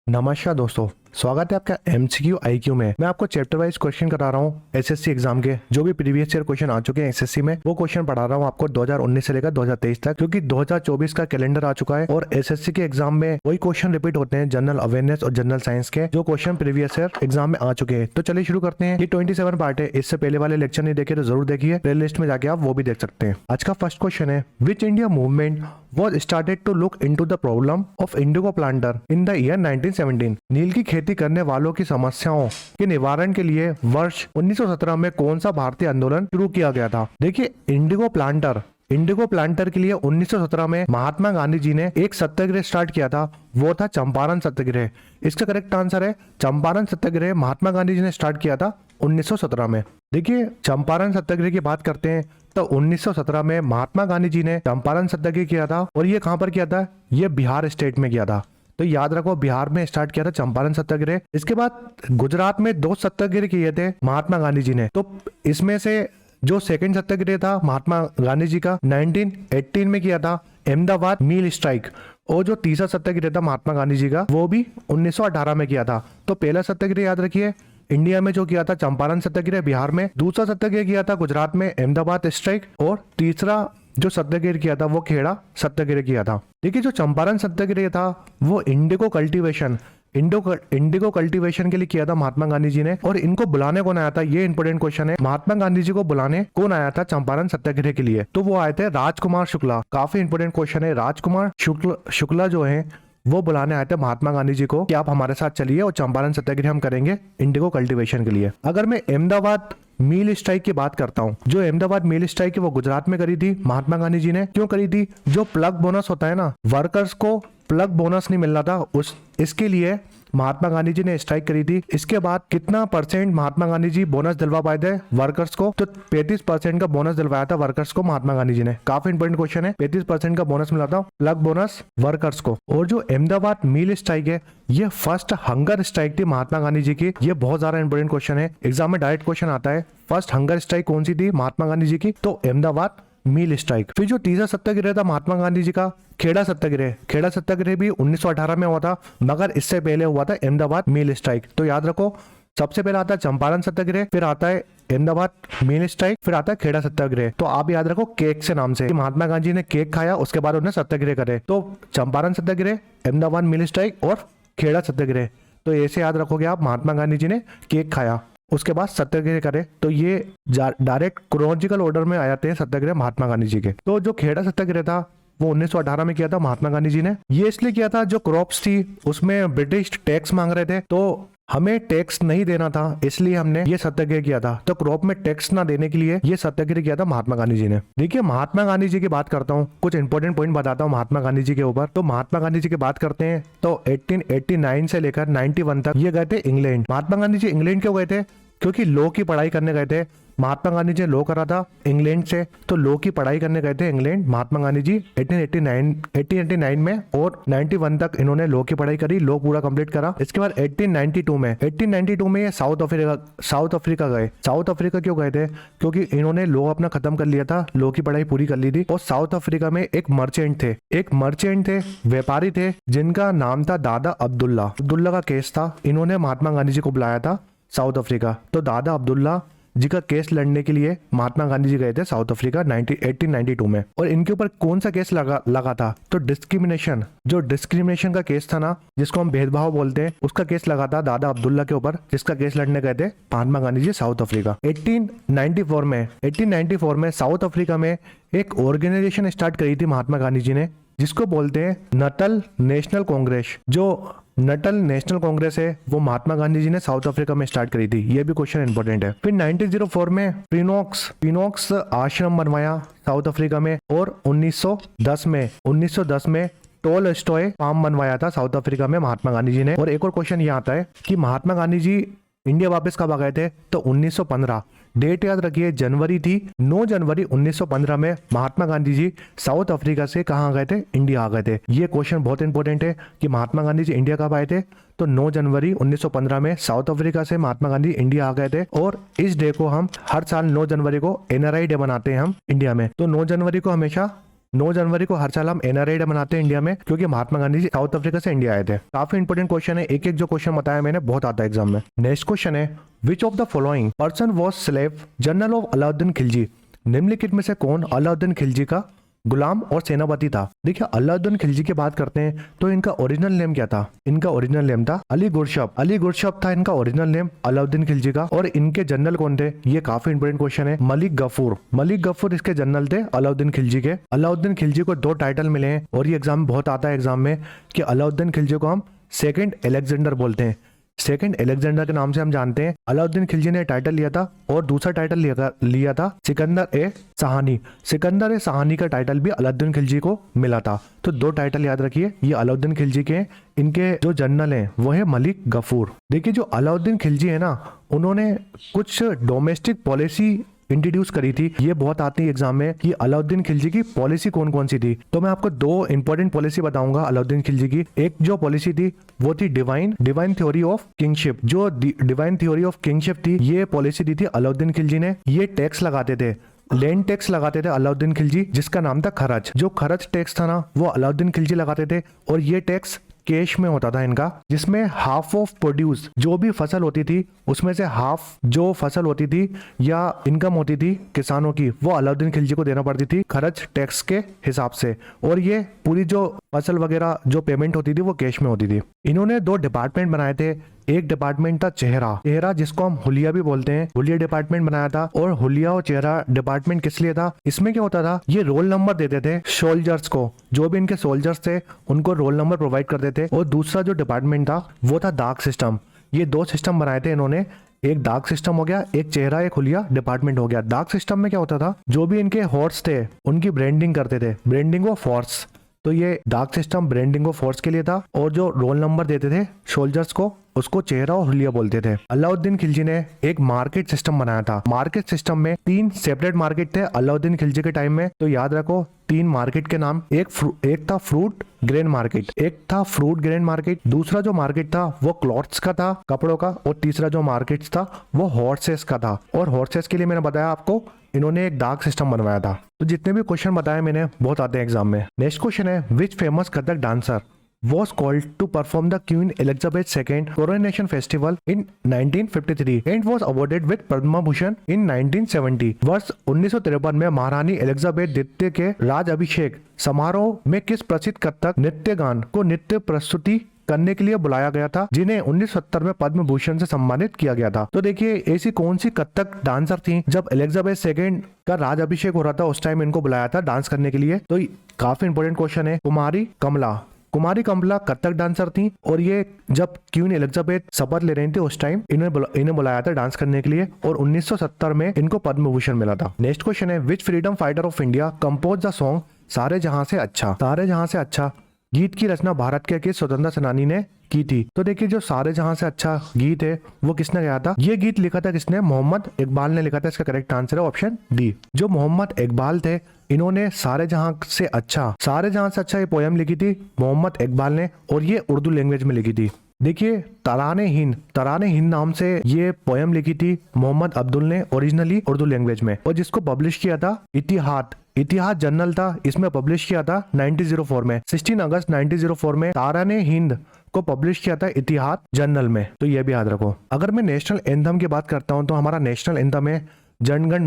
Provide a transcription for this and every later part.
नमस्कार दोस्तों, स्वागत है आपका एमसीक्यू आईक्यू में। मैं आपको चैप्टर वाइज क्वेश्चन करा रहा हूँ एसएससी एग्जाम के। जो भी प्रीवियस ईयर क्वेश्चन आ चुके हैं एसएससी में, वो क्वेश्चन पढ़ा रहा हूँ आपको 2019 से लेकर 2023 तक, क्योंकि 2024 का कैलेंडर आ चुका है और एसएससी के एग्जाम में वही क्वेश्चन रिपीट होते हैं, जनरल अवेयरनेस और जनरल साइंस के, जो क्वेश्चन प्रीवियस ईयर एग्जाम में आ चुके हैं। तो चलिए शुरू करते हैं। ये 27 पार्ट है। इससे पहले वाले लेक्चर नहीं देखे तो जरूर देखिए, प्ले लिस्ट में जाके आप वो भी देख सकते हैं। आज का फर्स्ट क्वेश्चन है, which India movement was started to look into the problem of indigo planter in the year 1917। नील की खेती करने वालों की समस्याओं के निवारण के लिए वर्ष 1917 में कौन सा भारतीय आंदोलन शुरू किया गया था? देखिए, इंडिगो प्लांटर के लिए 1917 में महात्मा गांधी जी ने एक सत्याग्रह स्टार्ट किया था, वो था चंपारण सत्याग्रह। इसका करेक्ट आंसर है चंपारण सत्याग्रह महात्मा गांधी जी ने स्टार्ट किया था 1917 में। देखिए, चंपारण सत्याग्रह की बात करते हैं तो 1917 में महात्मा गांधी जी ने चंपारण सत्याग्रह किया था, और ये कहां पर किया था? ये बिहार स्टेट में किया था। तो याद रखो, बिहार में स्टार्ट किया था चंपारण सत्याग्रह। इसके बाद गुजरात में 2 सत्याग्रह किए थे महात्मा गांधी जी ने। तो इसमें से जो सेकंड सत्याग्रह था महात्मा गांधी जी का 1918 में किया था, अहमदाबाद मिल स्ट्राइक। और जो तीसरा सत्याग्रह था महात्मा गांधी जी का, वो भी 1918 में किया था। तो पहला सत्याग्रह याद रखिए इंडिया में जो किया था चंपारण सत्याग्रह बिहार में, दूसरा सत्याग्रह किया था गुजरात में अहमदाबाद स्ट्राइक, और तीसरा जो सत्याग्रह किया था वो खेड़ा सत्याग्रह किया था। देखिए, जो चंपारण सत्याग्रह था वो इंडिगो कल्टीवेशन के लिए किया था महात्मा गांधी जी ने। और इनको बुलाने कौन आया था, ये इंपोर्टेंट क्वेश्चन है। महात्मा गांधी जी को बुलाने कौन आया था चंपारण सत्याग्रह के लिए? तो वो आए थे राजकुमार शुक्ला। काफी इंपोर्टेंट क्वेश्चन है। राजकुमार शुक्ला जो है वो बुलाने आए थे महात्मा गांधी जी को कि आप हमारे साथ चलिए और चंपारण सत्याग्रह हम करेंगे इंडिगो कल्टीवेशन के लिए। अगर मैं अहमदाबाद मिल स्ट्राइक की बात करता हूँ, जो अहमदाबाद मिल स्ट्राइक है वो गुजरात में करी थी महात्मा गांधी जी ने। क्यों करी थी? जो प्लग बोनस होता है ना, वर्कर्स को प्लग बोनस नहीं मिल रहा था, इसके लिए महात्मा गांधी जी ने स्ट्राइक करी थी। इसके बाद कितना परसेंट महात्मा गांधी जी बोनस दिलवा पाए थे वर्कर्स को? तो 35% का बोनस दिलवाया था वर्कर्स को महात्मा गांधी जी ने। काफी इंपोर्टेंट क्वेश्चन है। 35% का बोनस मिला था, प्लग बोनस वर्कर्स को। और जो अहमदाबाद मिल स्ट्राइक है, ये फर्स्ट हंगर स्ट्राइक थी महात्मा गांधी जी की। ये बहुत ज्यादा इंपोर्टेंट क्वेश्चन है, एग्जाम में डायरेक्ट क्वेश्चन आता है। फर्स्ट हंगर स्ट्राइक कौन सी थी महात्मा गांधी जी की? तो अहमदाबाद मिल स्ट्राइक। फिर जो तीसरा सत्याग्रह था महात्मा गांधी जी का, खेड़ा सत्याग्रह भी 1918 में हुआ था, मगर इससे पहले हुआ था अहमदाबाद मिल स्ट्राइक। तो याद रखो, सबसे पहले आता है चंपारण सत्याग्रह, फिर आता है अहमदाबाद मिल स्ट्राइक, फिर आता है खेड़ा सत्याग्रह। तो आप याद रखो केक से नाम से, महात्मा गांधी ने केक खाया, उसके बाद उन्होंने सत्याग्रह करे। तो चंपारण सत्याग्रह, अहमदाबाद मिल स्ट्राइक और खेड़ा सत्याग्रह। तो ऐसे याद रखोगे आप, महात्मा गांधी जी ने केक खाया, उसके बाद सत्याग्रह करे। तो ये डायरेक्ट क्रोनोलॉजिकल ऑर्डर में आ जाते हैं सत्याग्रह महात्मा गांधी जी के। तो जो खेड़ा सत्याग्रह था वो 1918 में किया था महात्मा गांधी जी ने। ये इसलिए किया था, जो क्रॉप्स थी उसमें ब्रिटिश टैक्स मांग रहे थे, तो हमें टैक्स नहीं देना था, इसलिए हमने ये सत्याग्रह किया था। तो क्रॉप में टैक्स ना देने के लिए ये सत्याग्रह किया था महात्मा गांधी जी ने। देखिए, महात्मा गांधी जी की बात करता हूँ, कुछ इंपोर्टेंट पॉइंट बताता हूँ महात्मा गांधी जी के ऊपर। तो महात्मा गांधी जी की बात करते हैं तो 1889 से लेकर 91 तक ये गए थे इंग्लैंड। महात्मा गांधी जी इंग्लैंड क्यों गए थे? क्योंकि लॉ की पढ़ाई करने गए थे। महात्मा गांधी जी लॉ करा था इंग्लैंड से, तो लॉ की पढ़ाई करने गए थे इंग्लैंड महात्मा गांधी जी 1889 में, और 91 तक इन्होंने लॉ की पढ़ाई करी, लॉ पूरा कंप्लीट करा। इसके बाद 1892 में ये साउथ अफ्रीका गए। साउथ अफ्रीका क्यों गए थे? क्योंकि इन्होंने लॉ अपना खत्म कर लिया था, लॉ की पढ़ाई पूरी कर ली थी। और साउथ अफ्रीका में एक मर्चेंट थे, व्यापारी थे, जिनका नाम था दादा अब्दुल्ला का केस था। इन्होंने महात्मा गांधी जी को बुलाया था साउथ अफ्रीका। तो दादा अब्दुल्ला जी का केस लड़ने के लिए महात्मा गांधी जी गए थे साउथ अफ्रीका 1892 में। और इनके ऊपर कौन सा केस लगा था? तो डिस्क्रिमिनेशन का केस था ना, जिसको हम भेदभाव बोलते हैं, उसका केस लगा था दादा अब्दुल्ला के ऊपर, जिसका केस लड़ने गए थे महात्मा गांधी जी साउथ अफ्रीका। 1894 में साउथ अफ्रीका में एक ऑर्गेनाइजेशन स्टार्ट करी थी महात्मा गांधी जी ने, जिसको बोलते हैं नटल नेशनल कांग्रेस। जो नटल नेशनल कांग्रेस है वो महात्मा गांधी जी ने साउथ अफ्रीका में स्टार्ट करी थी। ये भी क्वेश्चन इंपॉर्टेंट है। फिर 1904 में पिनॉक्स आश्रम बनवाया साउथ अफ्रीका में, और 1910 में टोलस्टॉय फार्म बनवाया था साउथ अफ्रीका में महात्मा गांधी जी ने। और एक और क्वेश्चन ये आता है कि महात्मा गांधी जी इंडिया वापस कब आ गए थे? तो 1915। डेट याद रखिए, जनवरी थी, 9 जनवरी 1915 में महात्मा गांधी जी साउथ अफ्रीका से कहाँ गए थे? इंडिया आ गए थे। ये क्वेश्चन बहुत इंपॉर्टेंट है कि महात्मा गांधी जी इंडिया कब आए थे? तो 9 जनवरी 1915 में साउथ अफ्रीका से महात्मा गांधी इंडिया आ गए थे। और इस डे को हम हर साल 9 जनवरी को NRI डे मनाते हैं हम इंडिया में। तो 9 जनवरी को हमेशा 9 जनवरी को हर साल हम NRA डे मनाते हैं इंडिया में, क्योंकि महात्मा गांधी जी साउथ अफ्रीका से इंडिया आए थे। काफी इंपोर्टेंट क्वेश्चन है, एक एक जो क्वेश्चन बताया मैंने बहुत आता है एग्जाम में। नेक्स्ट क्वेश्चन है, which of the following person was slave general of Alauddin Khilji? निम्नलिखित में से कौन अलाउद्दीन खिलजी का गुलाम और सेनापति था? देखिए, अलाउद्दीन खिलजी की बात करते हैं तो इनका ओरिजिनल नेम क्या था? इनका ओरिजिनल नेम था अली गुरशब। अली गुरशब था इनका ओरिजिनल नेम अलाउद्दीन खिलजी का। और इनके जनरल कौन थे? ये काफी इंपोर्टेंट क्वेश्चन है। मलिक गफूर। मलिक गफूर इसके जनरल थे अलाउद्दीन खिलजी के। अलाउद्दीन खिलजी को 2 टाइटल मिले हैं और ये एग्जाम में बहुत आता है एग्जाम में कि अलाउद्दीन खिलजी को हम सेकेंड अलेक्जेंडर बोलते हैं। सेकंड अलेक्जेंडर के नाम से हम जानते हैं। अलाउद्दीन खिलजी ने टाइटल लिया था और दूसरा टाइटल लिया था सिकंदर ए सहानी। सिकंदर ए सहानी का टाइटल भी अलाउद्दीन खिलजी को मिला था। तो 2 टाइटल याद रखिए, ये अलाउद्दीन खिलजी के हैं। इनके जो जनरल हैं वो है मलिक गफूर। देखिए, जो अलाउद्दीन खिलजी है ना, उन्होंने कुछ डोमेस्टिक पॉलिसी इंट्रोड्यूस करी थी। ये बहुत आती है एग्जाम में कि अलाउद्दीन खिलजी की पॉलिसी कौन कौन सी थी। तो मैं आपको 2 इंपॉर्टेंट पॉलिसी बताऊंगा अलाउद्दीन खिलजी की। एक जो पॉलिसी थी वो थी डिवाइन थ्योरी ऑफ किंगशिप। जो डिवाइन थ्योरी ऑफ किंगशिप थी, ये पॉलिसी दी थी अलाउद्दीन खिलजी ने। ये टैक्स लगाते थे, लैंड टैक्स लगाते थे अलाउद्दीन खिलजी, जिसका नाम था खरच। जो खरच टैक्स था ना, वो अलाउद्दीन खिलजी लगाते थे। और ये टैक्स कैश में होता था इनका, जिसमें हाफ ऑफ प्रोड्यूस, जो भी फसल होती थी उसमें से हाफ जो फसल होती थी या इनकम होती थी किसानों की, वो अलाउद्दीन खिलजी को देना पड़ती थी खर्च टैक्स के हिसाब से। और ये पूरी जो फसल वगैरह जो पेमेंट होती थी वो कैश में होती थी। इन्होंने 2 डिपार्टमेंट बनाए थे। एक डिपार्टमेंट था चेहरा जिसको हम हुलिया भी बोलते हैं, हुलिया डिपार्टमेंट बनाया था। और हुलिया और चेहरा डिपार्टमेंट किस लिए था? इसमें क्या होता था, ये रोल नंबर देते थे सोल्जर्स को, जो भी इनके सोल्जर्स थे उनको रोल नंबर प्रोवाइड करते थे। और दूसरा जो डिपार्टमेंट था वो था डाक सिस्टम। ये 2 सिस्टम बनाए थे इन्होंने, एक डाक सिस्टम हो गया, एक चेहरा एक हुलिया डिपार्टमेंट हो गया। डाक सिस्टम में क्या होता था, जो भी इनके हॉर्स थे उनकी ब्रांडिंग करते थे, ब्रांडिंग ऑफ हॉर्स। तो ये डाक सिस्टम ब्रांडिंग ऑफ फोर्स के लिए था। और जो रोल नंबर देते थे सोल्जर्स को, उसको चेहरा और हुलिया बोलते थे। अलाउद्दीन खिलजी ने एक मार्केट सिस्टम बनाया था। मार्केट सिस्टम में 3 सेपरेट मार्केट थे अलाउद्दीन खिलजी के टाइम में। तो याद रखो 3 मार्केट के नाम, एक था फ्रूट ग्रेन मार्केट, दूसरा जो मार्केट था वो क्लॉथ्स का था, कपड़ों का, और तीसरा जो मार्केट था वो हॉर्सेस का था। और हॉर्सेस के लिए मैंने बताया आपको इन्होंने एक डाक सिस्टम बनवाया था। तो जितने भी क्वेश्चन बताए मैंने बहुत आते हैं एग्जाम में। नेक्स्ट क्वेश्चन है, which famous Kathak dancer was called to perform the Queen Elizabeth II coronation festival in 1953 and was awarded with Padma Bhushan in 1970। वर्ष 1953 में महारानी एलिजाबेथ द्वितीय के राज अभिषेक समारोह में किस प्रसिद्ध कथक नृत्य गान को नृत्य प्रस्तुति करने के लिए बुलाया गया था, जिन्हें 1970 में पद्म भूषण से सम्मानित किया गया था? तो देखिए, ऐसी कौन सी कथक डांसर थी जब एलिजाबेथ सेकेंड का राज अभिषेक हो रहा था, उस टाइम इनको बुलाया था डांस करने के लिए? तो काफी इंपोर्टेंट क्वेश्चन है। कुमारी कमला कथक डांसर थी। और ये जब क्वीन एलिजाबेथ शपथ ले रही थी उस टाइम इन्हें बुलाया था डांस करने के लिए। और 1970 में इनको पद्म भूषण मिला था। नेक्स्ट क्वेश्चन है, which freedom fighter of India compose the song सारे जहां से अच्छा गीत की रचना भारत के किस स्वतंत्रता सेनानी ने की थी? तो देखिए, जो सारे जहां से अच्छा गीत है वो किसने गाया था? ये गीत लिखा था किसने? मोहम्मद इकबाल ने लिखा था। इसका करेक्ट आंसर है ऑप्शन डी। जो मोहम्मद इकबाल थे, इन्होंने सारे जहां से अच्छा ये पोयम लिखी थी मोहम्मद इकबाल ने, और ये उर्दू लैंग्वेज में लिखी थी। देखिए, तराने हिंद नाम से ये पोयम लिखी थी मोहम्मद अब्दुल ने ओरिजिनली उर्दू लैंग्वेज में। और जिसको पब्लिश किया था इतिहाद जर्नल था, इसमें पब्लिश किया था 1904 में, 16 अगस्त 1904 में ताराने हिंद को पब्लिश किया था इतिहाद जर्नल में। तो ये भी याद रखो। अगर मैं नेशनल एंथम की बात करता हूँ तो हमारा नेशनल एंथम है जनगण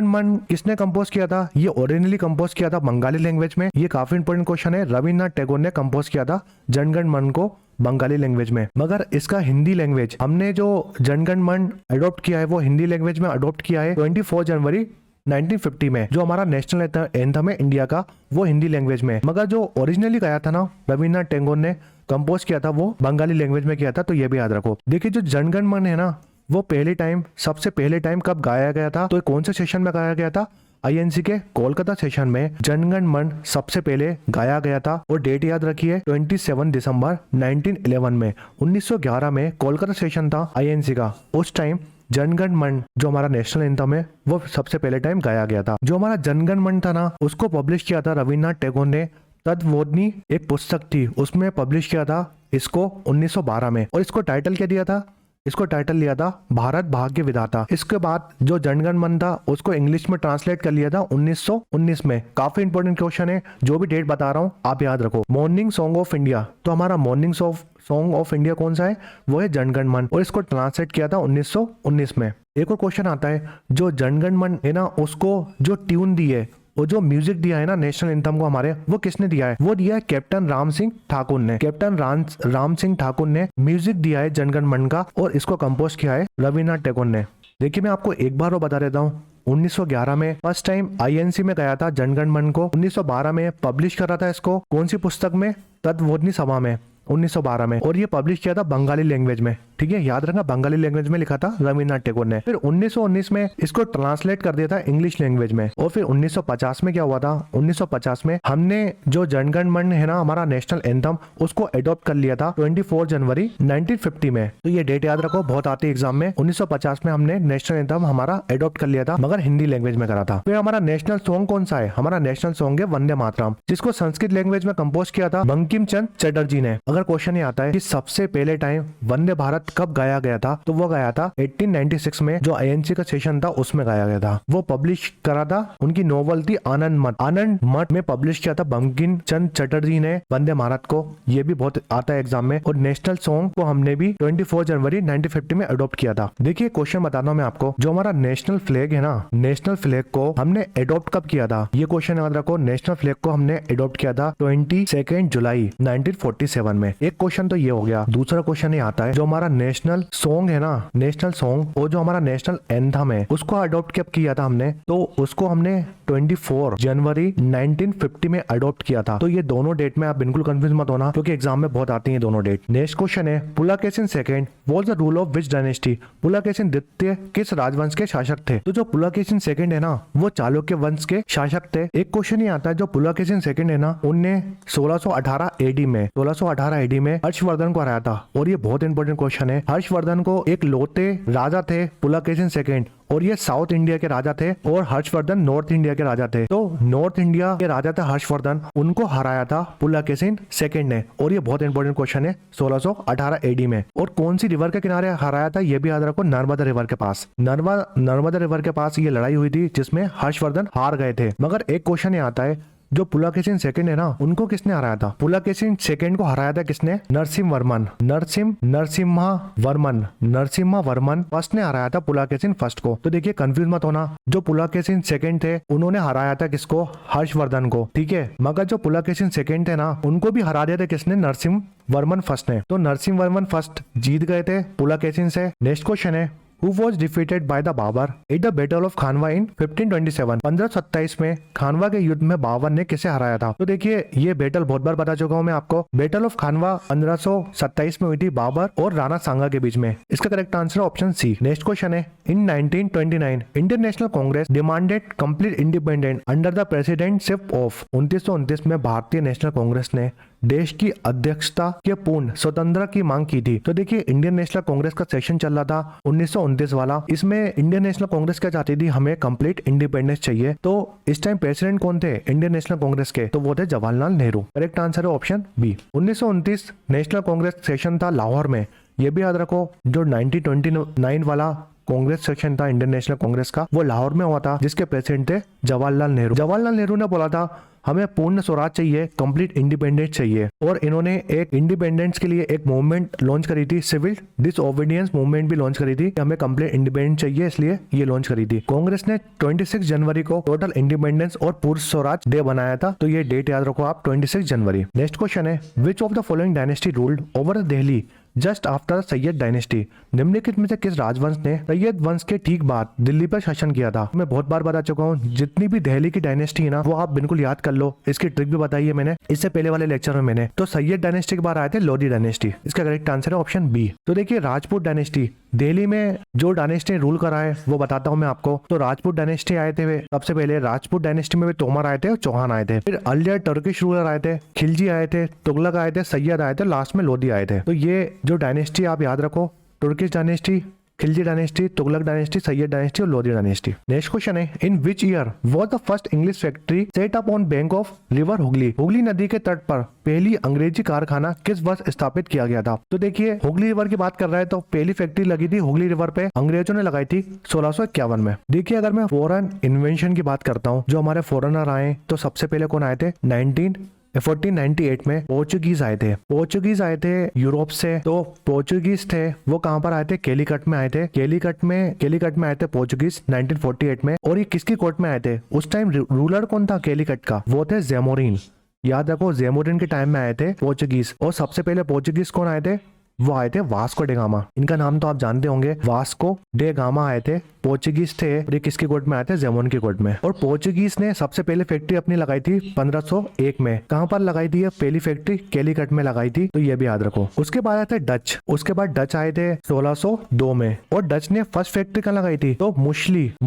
मन किसने कंपोज किया था? ये ओरिजिनली कंपोज किया था बंगाली लैंग्वेज में। ये काफी इंपोर्टेंट क्वेश्चन है। रविन्द्रनाथ टैगोर ने कंपोज किया था जनगण मन को बंगाली लैंग्वेज में। मगर इसका हिंदी लैंग्वेज, हमने जो जनगण मन अडॉप्ट किया है वो हिंदी लैंग्वेज में अडॉप्ट किया है 24 जनवरी 1950 में। जो हमारा नेशनल एंथम है इंडिया का, वो हिंदी लैंग्वेज में। मगर जो ओरिजिनली गाया था ना, रविन्द्रनाथ टैगोर ने कंपोज किया था, वो बंगाली लैंग्वेज में किया था। तो ये भी याद रखो। देखिए, जो जनगण मन है ना, वो सबसे पहले टाइम कब गाया गया था? तो कौन से सेशन में गाया गया था? आईएनसी के कोलकाता सेशन में जनगण मन सबसे पहले गाया गया था। और डेट याद रखिए 27 दिसंबर 1911 में। 1911 में कोलकाता सेशन था आईएनसी का। उस टाइम जनगण मन जो हमारा नेशनल एंथम है वो सबसे पहले टाइम गाया गया था। जो हमारा जनगण मन था ना, उसको पब्लिश किया था रविन्द्रनाथ टैगोर ने। तद्वोदनी एक पुस्तक थी, उसमें पब्लिश किया था इसको 1912 में। और इसको टाइटल क्या दिया था? इसको टाइटल लिया था भारत भाग्य विधाता। इसके बाद जो जनगण मन था उसको इंग्लिश में ट्रांसलेट कर लिया था 1919 में। काफी इंपॉर्टेंट क्वेश्चन है, जो भी डेट बता रहा हूँ आप याद रखो। मॉर्निंग सॉन्ग ऑफ इंडिया, तो हमारा मॉर्निंग सॉन्ग ऑफ इंडिया कौन सा है, वो है जनगण मन, और इसको ट्रांसलेट किया था 1919 में। एक और क्वेश्चन आता है, जो जनगण मन है ना उसको जो ट्यून दी है, वो जो म्यूजिक दिया है ना नेशनल एंथम को हमारे, वो किसने दिया है, वो दिया है कैप्टन राम सिंह ठाकुर ने। कैप्टन राम सिंह ठाकुर ने म्यूजिक दिया है जनगण मन का, और इसको कंपोज किया है रविन्द्रनाथ टैगोर ने। देखिए मैं आपको एक बार वो बता देता हूँ, 1911 में फर्स्ट टाइम आईएनसी में गया था जनगण मन को। 1912 में पब्लिश करा था इसको, कौन सी पुस्तक में, तत्वबोधिनी सभा में 1912 में, और ये पब्लिश किया था बंगाली लैंग्वेज में। ठीक है, याद रखना बंगाली लैंग्वेज में लिखा था रविन्द्रनाथ टैगोर ने। फिर 1919 में इसको ट्रांसलेट कर दिया था इंग्लिश लैंग्वेज में। और फिर 1950 में क्या हुआ था, 1950 में हमने जो जनगण मन है ना हमारा नेशनल एंथम, उसको अडॉप्ट कर लिया था 24 जनवरी 1950 में। तो ये डेट याद रखो, बहुत आती है एग्जाम में। 1950 में हमने नेशनल एंथम हमारा अडॉप्ट कर लिया था, मगर हिंदी लैंग्वेज में करा था। फिर हमारा नेशनल सॉन्ग कौन सा है, हमारा नेशनल सॉन्ग है वंदे मातरम, जिसको संस्कृत लैंग्वेज में कंपोज किया था बंकिम चंद्र चटर्जी ने। अगर क्वेश्चन ये आता है कि सबसे पहले टाइम वंदे भारत कब गाया गया था, तो वो गाया था 1896 में, जो आईएनसी का सेशन था उसमें गाया गया था। वो पब्लिश करा था, उनकी नोवेल थी आनंद मठ में पब्लिश किया था बंकिम चंद्र चटर्जी ने वंदे भारत को। ये भी बहुत आता है एग्जाम में। और नेशनल सॉन्ग को हमने भी 24 जनवरी 1950 में अडॉप्ट किया था। देखिए क्वेश्चन बताता हूँ मैं आपको, जो हमारा नेशनल फ्लैग है ना, नेशनल फ्लैग को हमने अडॉप्ट कब किया था, ये क्वेश्चन याद रखो। नेशनल फ्लैग को हमने अडॉप्ट किया था 22 जुलाई 1947 में। एक क्वेश्चन तो ये हो गया। दूसरा क्वेश्चन ये आता है, जो हमारा नेशनल सॉन्ग है ना, नेशनल सॉन्ग, और जो हमारा नेशनल एंथम है उसको अडॉप्ट कब किया था हमने, तो उसको हमने 24 जनवरी 1950 में अडॉप्ट किया था। तो ये दोनों डेट में आप बिल्कुल कंफ्यूज मत होना, क्योंकि एग्जाम में बहुत आती हैं दोनों डेट। नेक्स्ट क्वेश्चन है, Pulakeshin second was the rule of which dynasty, Pulakeshin द्वितीय किस राजवंश के शासक थे। तो जो पुलकेशिन सेकंड है ना, वो चालुक्य वंश के शासक थे। एक क्वेश्चन ये आता है, जो पुलकेशिन सेकंड है ना, उनने 1618 एडी में 1618 एडी में हर्षवर्धन को हराया था। और ये बहुत इंपॉर्टेंट क्वेश्चन है। हर्षवर्धन को एक लौते राजा थे पुलकेशिन सेकंड, और ये साउथ इंडिया के राजा थे, और हर्षवर्धन नॉर्थ इंडिया के राजा थे। तो नॉर्थ इंडिया के राजा थे हर्षवर्धन, उनको हराया था पुलकेशिन सेकंड ने। और ये बहुत इंपॉर्टेंट क्वेश्चन है, 1618 एडी में। और कौन सी रिवर के किनारे हराया था, ये भी याद रखो, नर्मदा रिवर के पास। नर्मदा रिवर के पास ये लड़ाई हुई थी, जिसमें हर्षवर्धन हार गए थे। मगर एक क्वेश्चन ये आता है, जो पुलकेशिन सेकंड है ना, उनको किसने हराया था, पुलकेशिन सेकंड को हराया था किसने, नरसिम्हा वर्मन फर्स्ट ने हराया था पुलकेशिन फर्स्ट को। तो देखिए कंफ्यूज मत होना, जो पुलकेशिन सेकंड थे उन्होंने हराया था किसको, हर्षवर्धन को। ठीक है, मगर जो पुलकेशिन सेकंड थे ना, उनको भी हरा दिया था किसने, नरसिम्हा फर्स्ट ने। तो नरसिम्हा फर्स्ट जीत गए थे पुलकेशिन से। नेक्स्ट क्वेश्चन है, Who was defeated by the Babur at the Battle of Khanwa in 1527? 1527 में खानवा के युद्ध में बाबर ने किसे हराया था। तो देखिए ये बैटल बहुत बार बता चुका हूँ मैं आपको। बैटल ऑफ खानवा 1527 में हुई थी बाबर और राणा सांगा के बीच में। इसका correct answer option C. Next question है, in 1929 Indian National Congress demanded complete independent under the presidentship of. 1929 में भारतीय नेशनल कांग्रेस ने देश की अध्यक्षता के पूर्ण स्वतंत्रता की मांग की थी। तो देखिए इंडियन नेशनल कांग्रेस का सेशन चल रहा था 1929 वाला। इसमें इंडियन नेशनल कांग्रेस क्या चाहती थी, हमें कंप्लीट इंडिपेंडेंस चाहिए। तो इस टाइम प्रेसिडेंट कौन थे इंडियन नेशनल कांग्रेस के, तो वो थे जवाहरलाल नेहरू। करेक्ट आंसर है option B. 1929 National Congress session था लाहौर में। ये भी याद रखो, जो 1929 वाला कांग्रेस सेक्शन था इंडियन नेशनल कांग्रेस का, वो लाहौर में हुआ था, जिसके प्रेसिडेंट थे जवाहरलाल नेहरू। जवाहरलाल नेहरू ने बोला था हमें पूर्ण स्वराज चाहिए, कंप्लीट इंडिपेंडेंस चाहिए। और इन्होंने एक इंडिपेंडेंस के लिए एक मूवमेंट लॉन्च करी थी, सिविल डिसओबीडियंस मूवमेंट भी लॉन्च करी थी। हमें कंप्लीट इंडिपेंडेंस चाहिए, इसलिए ये लॉन्च करी थी। कांग्रेस ने 26 जनवरी को टोटल इंडिपेंडेंस और पूर्ण स्वराज डे बनाया था। तो ये डेट याद रखो आप, 26 जनवरी। नेक्स्ट क्वेश्चन है, which of the following dynasty ruled over Delhi just after Syed dynasty. निम्नलिखित में से किस राजवंश ने सैयद वंश के ठीक बाद दिल्ली पर शासन किया था। मैं बहुत बार बता चुका हूँ, जितनी भी दिल्ली की डायनेस्टी है ना, वो आप बिल्कुल याद कर लो। इसकी ट्रिक भी बताई है मैंने इससे पहले वाले लेक्चर में मैंने। तो सैयद डायनेस्टी के बाद आए थे लोधी डायनेस्टी। इसका करेक्ट आंसर है ऑप्शन बी। तो देखिए राजपूत डायनेस्टी, दिल्ली में जो डायनेस्टी रूल करा है वो बताता हूँ मैं आपको। तो राजपूत डायनेस्टी आए थे सबसे पहले। राजपूत डायनेस्टी में भी तोमर आए थे और चौहान आए थे। फिर अर्लियर टर्किश रूलर आए थे, खिलजी आए थे, तुगलक आए थे, सैयद आए थे, लास्ट में लोधी आए थे। तो ये जो डायनेस्टी आप याद रखो, Turkish dynasty, Khilji dynasty, Tughlaq dynasty, Sayyid dynasty और लोधी डायनेस्टी। नेक्स्ट क्वेश्चन है, in which year was the first English factory set up on bank of river Hooghly? Hooghly नदी के तट पर पहली अंग्रेजी कारखाना किस वर्ष स्थापित किया गया था? तो देखिए हुगली रिवर की बात कर रहा है तो पहली फैक्ट्री लगी थी हुगली रिवर पे, अंग्रेजों ने लगाई थी 1651 में। देखिए अगर मैं फॉरेन इन्वेंशन की बात करता हूँ, जो हमारे फॉरेनर आए तो सबसे पहले कौन आए थे? 1498 में पोर्चुगीज आए थे। पोर्चुगीज आए थे यूरोप से। तो पोर्चुगीज थे वो कहाँ पर आए थे? केलिकट में आए थे। केलिकट में आए थे पोर्चुगीज 1948 में। और ये किसकी कोर्ट में आए थे? उस टाइम रूलर कौन था केलिकट का? वो थे जेमोरिन। याद रखो जेमोरिन के टाइम में आए थे पोर्चुगीज। और सबसे पहले पोर्चुगीज कौन आए थे? वो आए थे वास्को डे गामा। इनका नाम तो आप जानते होंगे, वास्को डे गामा आए थे, पोर्चुगीज थे। और ये किसकी कोर्ट में आए थे? जेमोन की कोर्ट में। और पोर्चुगीज ने सबसे पहले फैक्ट्री अपनी लगाई थी 1501 में। कहां पर लगाई थी? ये पहली फैक्ट्री केलिकट में लगाई थी, तो ये भी याद रखो। उसके बाद आए थे डच। उसके बाद डच आए थे 1602 में। और डच ने फर्स्ट फैक्ट्री कहाँ लगाई थी? तो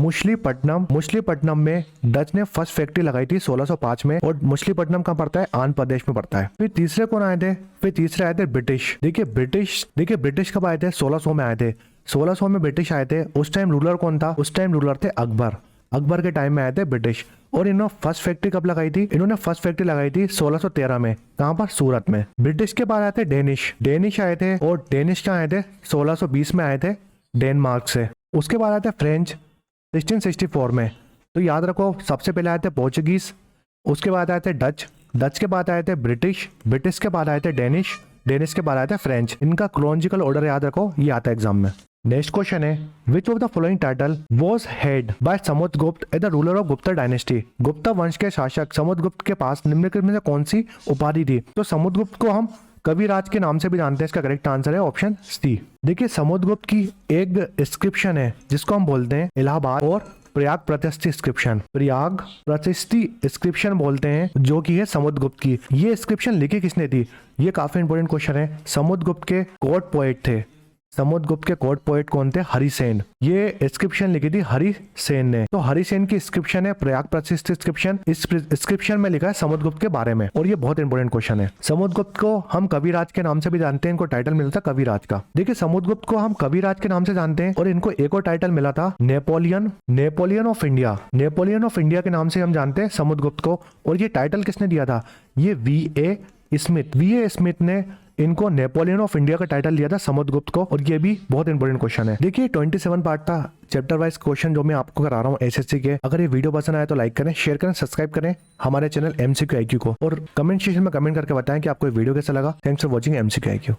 मुश्लीपट्टनम में डच ने फर्स्ट फैक्ट्री लगाई थी 1605 में। और मुश्लीपट्टनम कहाँ पड़ता है? आंध्र प्रदेश में पड़ता है। फिर तीसरे कौन आए थे? फिर तीसरे आए थे ब्रिटिश। देखिए ब्रिटिश कब आए थे? 1600 में आए थे। 1600 में ब्रिटिश आए थे। उस टाइम रूलर कौन था? उस टाइम रूलर थे अकबर के टाइम में आए थे ब्रिटिश। और इन्होंने फर्स्ट फैक्ट्री कब लगाई थी? इन्होंने फर्स्ट फैक्ट्री लगाई थी 1613 में। कहां पर? सूरत में। ब्रिटिश के बाद आए थे डेनिश आए थे। और डेनिश कहाँ आए थे? 1620 में आए थे डेनमार्क से। उसके बाद आए थे फ्रेंच 1664 में। तो याद रखो सबसे पहले आए थे पोर्चुगीज, उसके बाद आए थे डच के बाद आए थे ब्रिटिश के बाद आए थे डेनिश के बाद आए थे फ्रेंच। इनका क्रोनॉलॉजिकल ऑर्डर याद रखो, ये आता है एग्जाम में। नेक्स्ट क्वेश्चन है, which of the following title was head by Samudragupta at the ruler of Gupta dynasty? Gupta वंश के शासक समुद्रगुप्त के पास निम्नलिखित में से कौन सी उपाधि थी? तो समुद्रगुप्त को हम कविराज के नाम से भी जानते हैं। इसका करेक्ट आंसर है ऑप्शन सी। देखिए समुद्रगुप्त की एक इंस्क्रिप्शन है जिसको हम बोलते हैं इलाहाबाद और प्रयाग प्रतिष्ठी इंस्क्रिप्शन बोलते हैं, जो कि है समुद्रगुप्त की। ये इंस्क्रिप्शन लिखी किसने थी? ये काफी इंपॉर्टेंट क्वेश्चन है। समुद्रगुप्त के कोर्ट पोएट थे। समुद्रगुप्त के कोर्ट पोएट कौन थे? हरिसेन। ये इंस्क्रिप्शन लिखी थी हरिसेन ने। तो हरिसेन की इंस्क्रिप्शन है प्रयाग प्रतिष्ठी इंस्क्रिप्शन। इस इंस्क्रिप्शन में लिखा है समुद्रगुप्त के बारे में। और ये बहुत इंपॉर्टेंट क्वेश्चन है। समुद्रगुप्त को हम कविराज के नाम से भी जानते हैं। इनको टाइटल मिला था कविराज का। देखिए समुद्रगुप्त को हम कविराज के नाम से जानते हैं। और इनको एक और टाइटल मिला था नेपोलियन ऑफ इंडिया के नाम से हम जानते हैं समुद्रगुप्त को। और ये टाइटल किसने दिया था? ये वी.ए. स्मिथ ने इनको नेपोलियन ऑफ इंडिया का टाइटल दिया था समुद्रगुप्त को। और ये भी बहुत इंपॉर्टेंट क्वेश्चन है। देखिए 27 पार्ट था चैप्टर वाइज क्वेश्चन जो मैं आपको करा रहा हूँ एसएससी के। अगर ये वीडियो पसंद आए तो लाइक करें, शेयर करें, सब्सक्राइब करें हमारे चैनल MCQ IQ को। और कमेंट सेक्शन में कमेंट करके बताएं कि आपको ये वीडियो कैसा लगा। Thanks for watching MCQ IQ।